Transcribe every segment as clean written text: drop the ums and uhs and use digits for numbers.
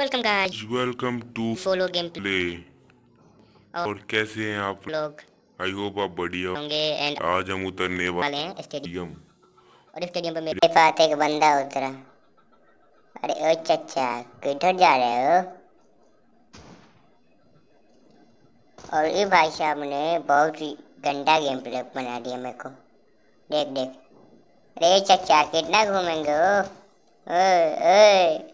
Welcome guys, welcome to follow game play. और कैसे हैं आप? लोग आई होप आप बढ़िया होंगे एंड हो। आज हम उतरने वाले हैं स्टेडियम। स्टेडियम। और स्टेडियम पे मेरे साथ एक बंदा उतरा। अरे ओ चचा, किधर जा रहे हो? और ये भाई साहब ने बहुत ही गंदा गेम प्ले बना दिया मेरे को। देख देख। अरे चचा, कितना घूमेंगे हो? ओए ओए।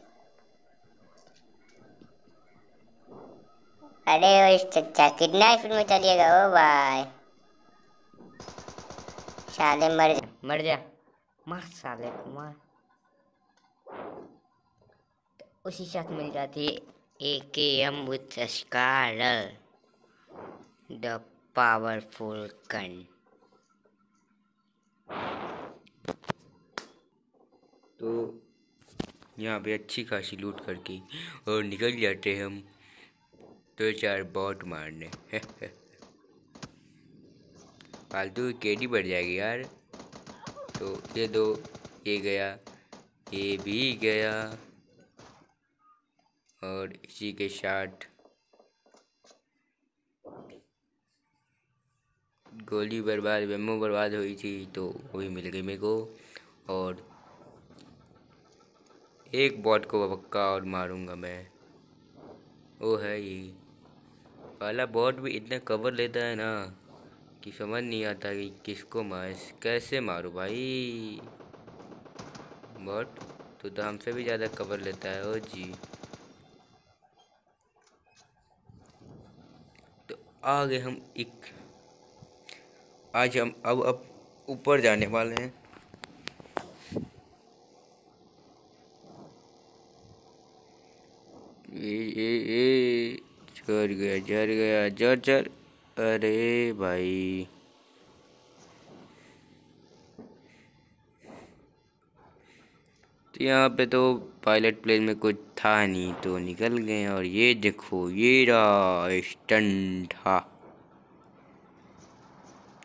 अरे ओ चचा, कितना स्पीड में चलिएगा ओ भाई? साले मर जा। मार साले को मार। उसी साथ मिल जाती AKM with Scarlet, the powerful gun। तो यहाँ पे अच्छी खासी लूट करके और निकल जाते हम दो चार बॉट मारने। फालतू की केडी बढ़ जाएगी यार। तो ये दो, ये गया, ये भी गया, और इसी के साथ गोली बर्बाद, वेमो बर्बाद हुई थी तो वही मिल गई मेरे को। और एक बॉट को पक्का और मारूंगा मैं, वो है ये वाला बॉट। भी इतना कवर लेता है ना कि समझ नहीं आता कि किसको मार, कैसे मारूं भाई। बॉट तो हमसे भी ज़्यादा कवर लेता है ओ जी। तो आगे हम एक, आज हम अब ऊपर जाने वाले हैं। ये चढ़ गया, चढ़ गया, चढ़ चढ़। अरे भाई, तो यहाँ पे तो पायलट प्लेन में कुछ था नहीं तो निकल गए। और ये देखो, ये रहा स्टंट। हाँ,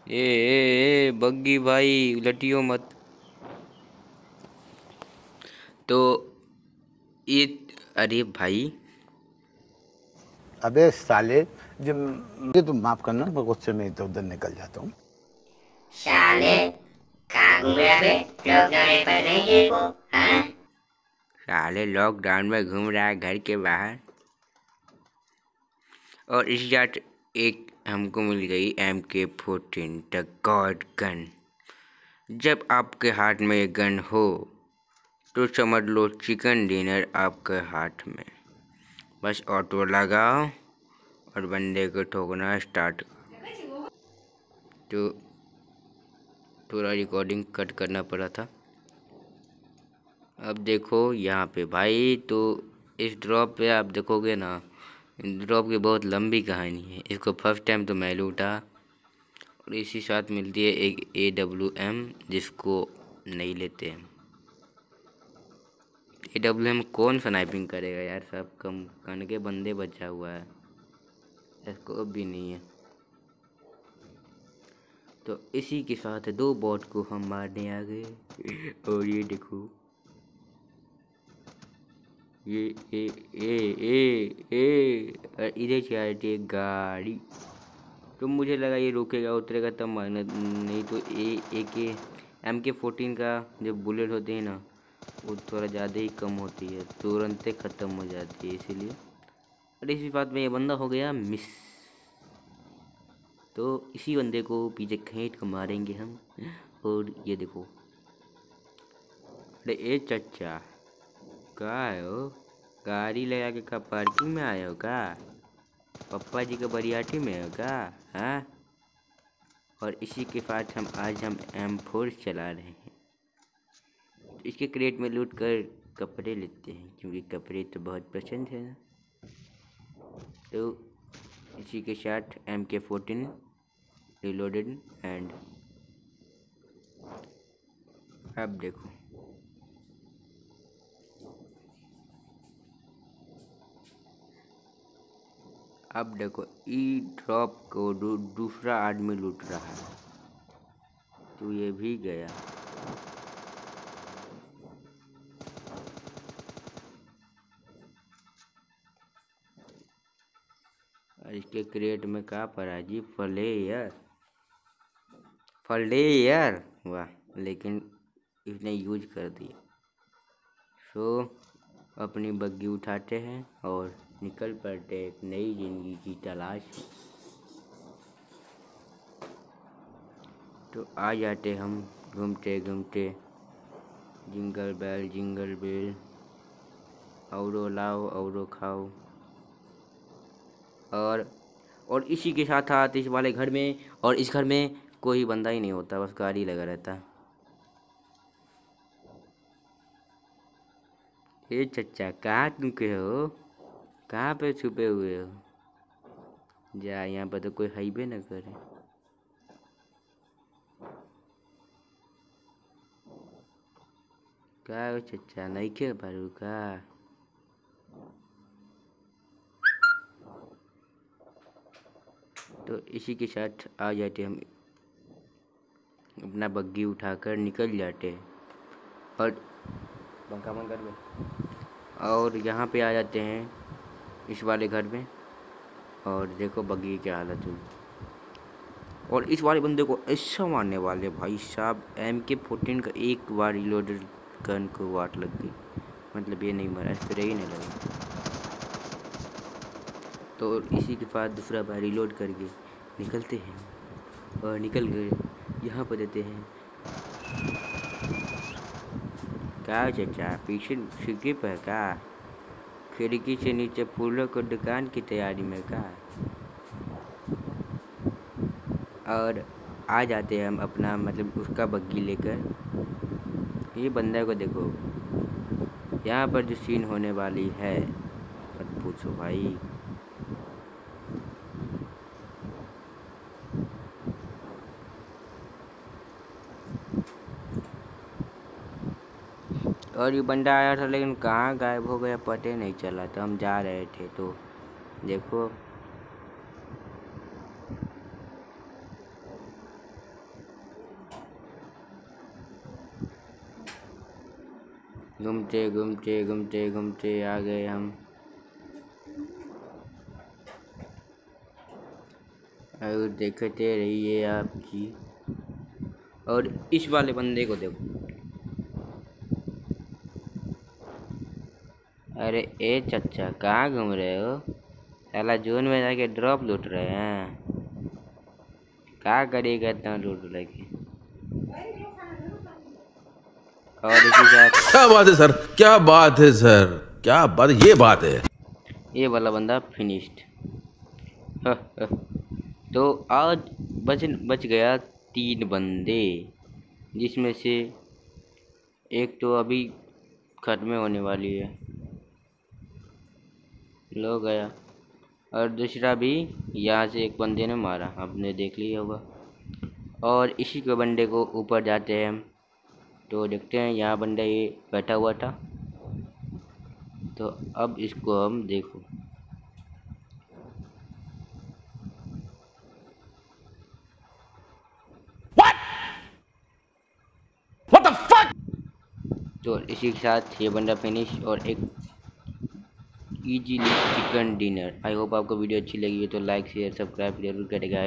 ए बग्गी भाई, उलटियो मत। तो ये, अरे भाई, अबे साले, जब मुझे तुम माफ करना, मैं गुस्से में इधर उधर निकल जाता हूँ। साले कहाँ घूम रहा है? लॉकडाउन पर नहीं ये को? हाँ? साले लॉकडाउन में घूम रहा है घर के बाहर। और इस जाट एक हमको मिल गई MK14 द गॉड गन। जब आपके हाथ में ये गन हो तो समझ लो चिकन डिनर आपके हाथ में। बस ऑटो लगाओ और बंदे को ठोकना स्टार्ट। तो थोड़ा रिकॉर्डिंग कट करना पड़ा था। अब देखो यहाँ पे भाई, तो इस ड्रॉप पे आप देखोगे ना, ड्रॉप की बहुत लंबी कहानी है। इसको फर्स्ट टाइम तो मैं लूटा, और इसी साथ मिलती है एक AWM, जिसको नहीं लेते हम। AWM कौन स्नाइपिंग करेगा यार, सब कम कन के बंदे बचा हुआ है, इसको भी नहीं है। तो इसी के साथ दो बॉट को हम मारने आ गए। और ये देखो, ये इधर से आ रही थी एक गाड़ी, तो मुझे लगा ये रुकेगा उतरेगा तब मारना। नहीं तो MK14 का जो बुलेट होते हैं ना, वो थोड़ा ज़्यादा ही कम होती है, तुरंत ख़त्म हो जाती है इसीलिए। और इसी बात में ये बंदा हो गया मिस। तो इसी बंदे को पीछे खींच कर मारेंगे हम। और ये देखो, अरे ए चचा, कहाँ है हो? गाड़ी लगा के का पार्किंग में आए हो का? पप्पा जी के बरियाटी में हो का? हाँ। और इसी के साथ आज हम M4 चला रहे हैं। इसके क्रेट में लूट कर कपड़े लेते हैं, क्योंकि कपड़े तो बहुत पसंद है ना। तो इसी के साथ MK14 रिलोडेड। एंड अब देखो, ई ड्रॉप को दूसरा आदमी लूट रहा है, तो ये भी गया। और इसके क्रेट में क्या पड़ा जी? फ्लेयर वाह, लेकिन इसने यूज कर दिया। सो अपनी बग्गी उठाते हैं और निकल पड़ते एक नई जिंदगी की तलाश में। तो आ जाते हम घूमते घूमते, जिंगल बेल, औरो लाओ औरो खाओ। और इसी के साथ साथ इस वाले घर में, और इस घर में कोई बंदा ही नहीं होता, बस गाड़ी लगा रहता है। ए चच्चा, कहाँ तुम के हो? कहाँ पे छुपे हुए हो? जा, यहाँ पर तो कोई हाईवे न करे। क्या हो चच्चा, नहीं के बारू का? तो इसी के साथ आ जाते हम, अपना बग्गी उठाकर निकल जाते हैं और पंखा बंद कर दो। और यहाँ पे आ जाते हैं इस वाले घर में, और देखो बग्गी की हालत हुई। और इस वाले बंदे को ऐसा मारने वाले भाई साहब, MK14 का एक बार रिलोडेड गन को वाट लग गई, मतलब ये नहीं मरा, स्प्रे ही नहीं लगा। तो इसी के बाद दूसरा बार रिलोड करके निकलते हैं और निकल गए। यहाँ पर देते हैं क्या चाचा, पीछे स्किप है क्या? खिड़की से नीचे फूलों को दुकान की तैयारी में का? और आ जाते हैं हम अपना, मतलब उसका बग्गी लेकर। ये बंदा को देखो, यहाँ पर जो सीन होने वाली है मत पूछो भाई। और ये बंदा आया था, लेकिन कहाँ गायब हो गया पता नहीं चला। तो हम जा रहे थे, तो देखो घूमते घूमते घूमते घूमते आ गए हम। और देखते रहिए आप जी। और इस वाले बंदे को देखो, अरे ए चच्चा, कहाँ घूम रहे हो? साला जोन में जाके ड्रॉप लूट रहे हैं। क्या करेगा इतना लूट लेके? और इसी साथ क्या बात है सर, क्या बात है सर, क्या बात, ये बात है। ये वाला बंदा फिनिश्ड। तो आज बच गया 3 बंदे, जिसमें से एक तो अभी खत्म होने वाली है, लो गया। और दूसरा भी यहाँ से एक बंदे ने मारा, आपने देख लिया होगा। और इसी के बंदे को ऊपर जाते हैं हम, तो देखते हैं यहाँ बंदा ये बैठा हुआ था। तो अब इसको हम देखो, What the fuck? तो इसी के साथ ये बंदा फिनिश और एक easily chicken dinner. I hope आपको वीडियो अच्छी लगी है तो लाइक शेयर सब्सक्राइब जरूर करेगा।